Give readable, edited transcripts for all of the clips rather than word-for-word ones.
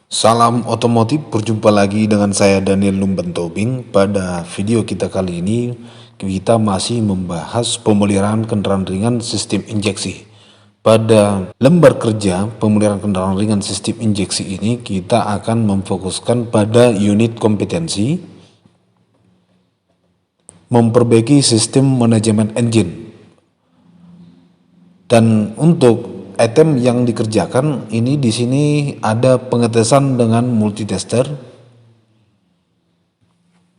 Salam otomotif, berjumpa lagi dengan saya Daniel Lumbentobing. Pada video kita kali ini, kita masih membahas pemeliharaan kendaraan ringan sistem injeksi. Pada lembar kerja pemeliharaan kendaraan ringan sistem injeksi ini, kita akan memfokuskan pada unit kompetensi, memperbaiki sistem manajemen engine. Dan untuk item yang dikerjakan ini di sini ada pengetesan dengan multitester.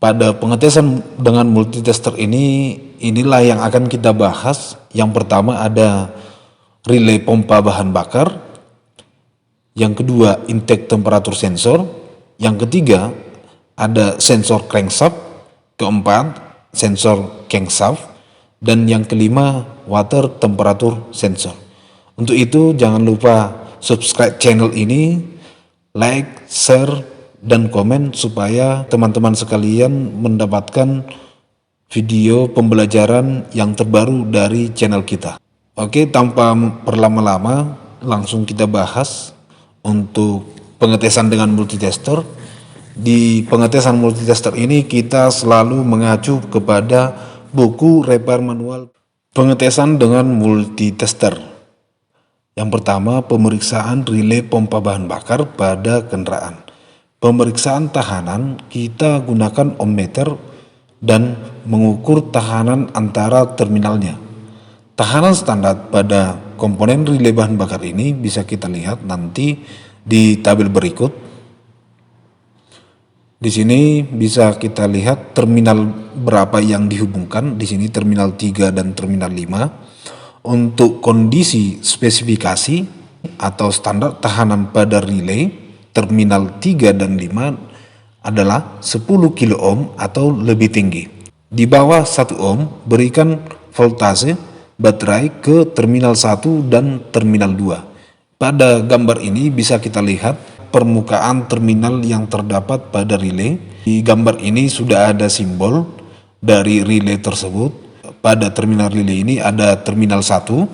Pada pengetesan dengan multitester inilah yang akan kita bahas. Yang pertama ada relay pompa bahan bakar. Yang kedua intake temperatur sensor. Yang ketiga ada sensor crankshaft. Keempat sensor crankshaft. Dan yang kelima water temperature sensor. Untuk itu jangan lupa subscribe channel ini, like, share, dan komen supaya teman-teman sekalian mendapatkan video pembelajaran yang terbaru dari channel kita. Oke, tanpa berlama-lama langsung kita bahas untuk pengetesan dengan multitester. Di pengetesan multitester ini kita selalu mengacu kepada buku repair manual pengetesan dengan multitester. Yang pertama, pemeriksaan relay pompa bahan bakar pada kendaraan. Pemeriksaan tahanan kita gunakan ohmmeter dan mengukur tahanan antara terminalnya. Tahanan standar pada komponen relay bahan bakar ini bisa kita lihat nanti di tabel berikut. Di sini bisa kita lihat terminal berapa yang dihubungkan. Di sini terminal 3 dan terminal 5. Untuk kondisi spesifikasi atau standar tahanan pada relay terminal 3 dan 5 adalah 10 kilo ohm atau lebih tinggi. Di bawah 1 ohm berikan voltase baterai ke terminal 1 dan terminal 2. Pada gambar ini bisa kita lihat permukaan terminal yang terdapat pada relay. Di gambar ini sudah ada simbol dari relay tersebut. Pada terminal relay ini ada terminal 1,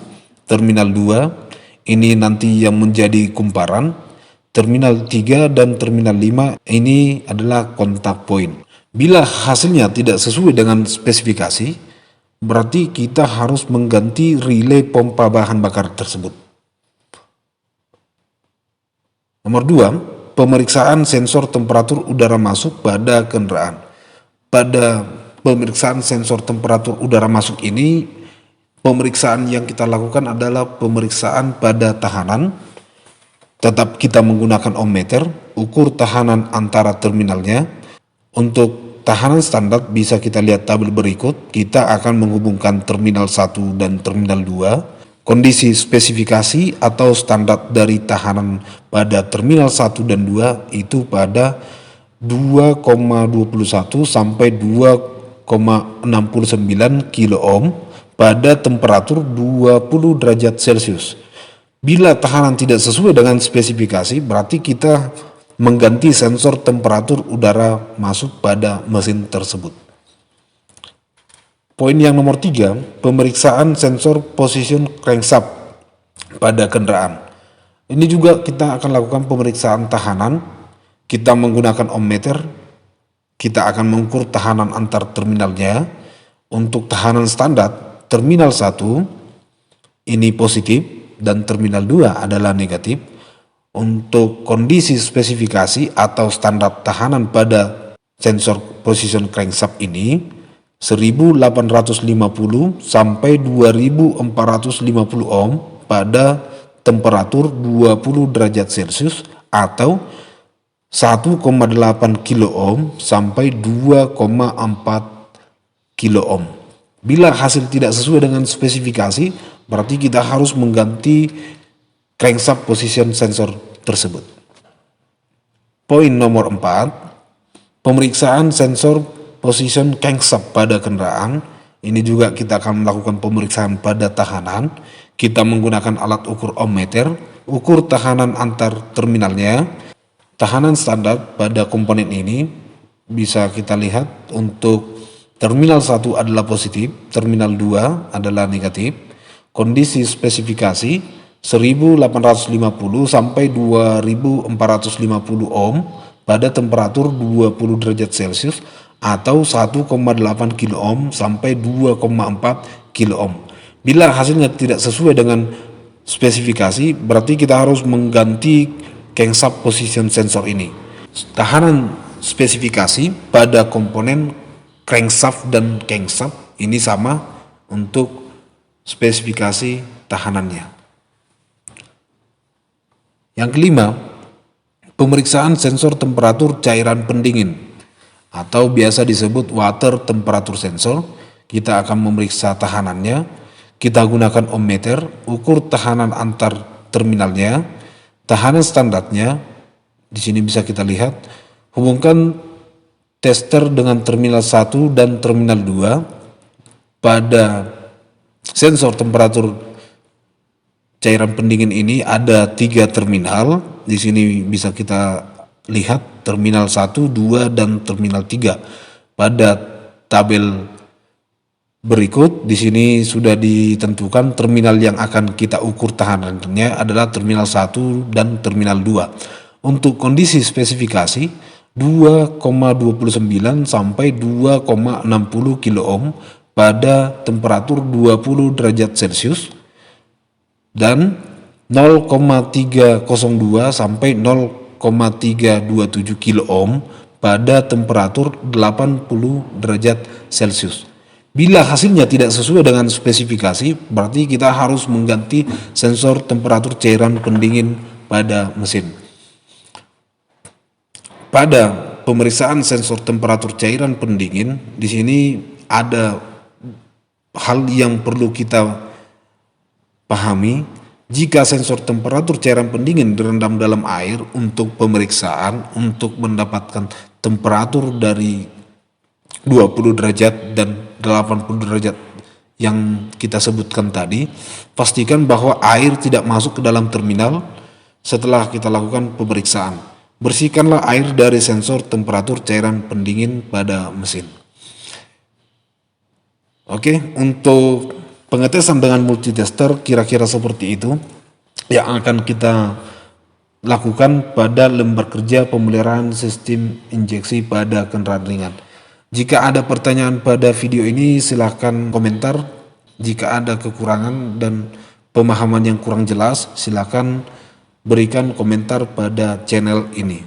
terminal 2, ini nanti yang menjadi kumparan, terminal 3 dan terminal 5 ini adalah kontak point. Bila hasilnya tidak sesuai dengan spesifikasi, berarti kita harus mengganti relay pompa bahan bakar tersebut. Nomor 2, pemeriksaan sensor temperatur udara masuk pada kendaraan. Pada pemeriksaan sensor temperatur udara masuk ini, pemeriksaan yang kita lakukan adalah pemeriksaan pada tahanan. Tetap kita menggunakan ohmmeter, ukur tahanan antara terminalnya. Untuk tahanan standar bisa kita lihat tabel berikut. Kita akan menghubungkan terminal 1 dan terminal 2. Kondisi spesifikasi atau standar dari tahanan pada terminal 1 dan 2 itu pada 2,21 sampai 2,69 kilo ohm pada temperatur 20 derajat Celcius. Bila tahanan tidak sesuai dengan spesifikasi, berarti kita mengganti sensor temperatur udara masuk pada mesin tersebut. Poin yang nomor 3, pemeriksaan sensor position crankshaft pada kendaraan. Ini juga kita akan lakukan pemeriksaan tahanan. Kita menggunakan ohmmeter. Kita akan mengukur tahanan antar terminalnya. Untuk tahanan standar, terminal 1 ini positif dan terminal 2 adalah negatif. Untuk kondisi spesifikasi atau standar tahanan pada sensor position crankshaft ini 1850 sampai 2450 ohm pada temperatur 20 derajat Celcius atau 1,8 kilo ohm sampai 2,4 kilo ohm. Bila hasil tidak sesuai dengan spesifikasi, berarti kita harus mengganti crankshaft position sensor tersebut. Poin nomor 4, pemeriksaan sensor position crankshaft pada kendaraan. Ini juga kita akan melakukan pemeriksaan pada tahanan. Kita menggunakan alat ukur ohmmeter, ukur tahanan antar terminalnya. Tahanan standar pada komponen ini bisa kita lihat untuk terminal 1 adalah positif, terminal 2 adalah negatif. Kondisi spesifikasi 1850 sampai 2450 ohm pada temperatur 20 derajat Celcius atau 1,8 kilo ohm sampai 2,4 kilo ohm. Bila hasilnya tidak sesuai dengan spesifikasi, berarti kita harus mengganti crankshaft position sensor ini. Tahanan spesifikasi pada komponen crankshaft dan camshaft ini sama untuk spesifikasi tahanannya. Yang kelima, pemeriksaan sensor temperatur cairan pendingin atau biasa disebut water temperature sensor. Kita akan memeriksa tahanannya. Kita gunakan ohmmeter, ukur tahanan antar terminalnya, tahanan standarnya. Di sini bisa kita lihat. Hubungkan tester dengan terminal 1 dan terminal 2. Pada sensor temperatur cairan pendingin ini ada 3 terminal. Di sini bisa kita lihat terminal 1, 2, dan terminal 3. Pada tabel berikut di sini sudah ditentukan terminal yang akan kita ukur tahanannya adalah terminal 1 dan terminal 2. Untuk kondisi spesifikasi 2,29 sampai 2,60 kilo ohm pada temperatur 20 derajat Celcius dan 0,302 sampai 0,327 kilo ohm pada temperatur 80 derajat Celcius. Bila hasilnya tidak sesuai dengan spesifikasi, berarti kita harus mengganti sensor temperatur cairan pendingin pada mesin. Pada pemeriksaan sensor temperatur cairan pendingin, di sini ada hal yang perlu kita pahami. Jika sensor temperatur cairan pendingin direndam dalam air untuk pemeriksaan untuk mendapatkan temperatur dari 20 derajat dan 80 derajat yang kita sebutkan tadi, pastikan bahwa air tidak masuk ke dalam terminal setelah kita lakukan pemeriksaan. Bersihkanlah air dari sensor temperatur cairan pendingin pada mesin. Oke, untuk pengetesan dengan multitester kira-kira seperti itu yang akan kita lakukan pada lembar kerja pemeliharaan sistem injeksi pada kendaraan ringan. Jika ada pertanyaan pada video ini silahkan komentar. Jika ada kekurangan dan pemahaman yang kurang jelas silahkan berikan komentar pada channel ini.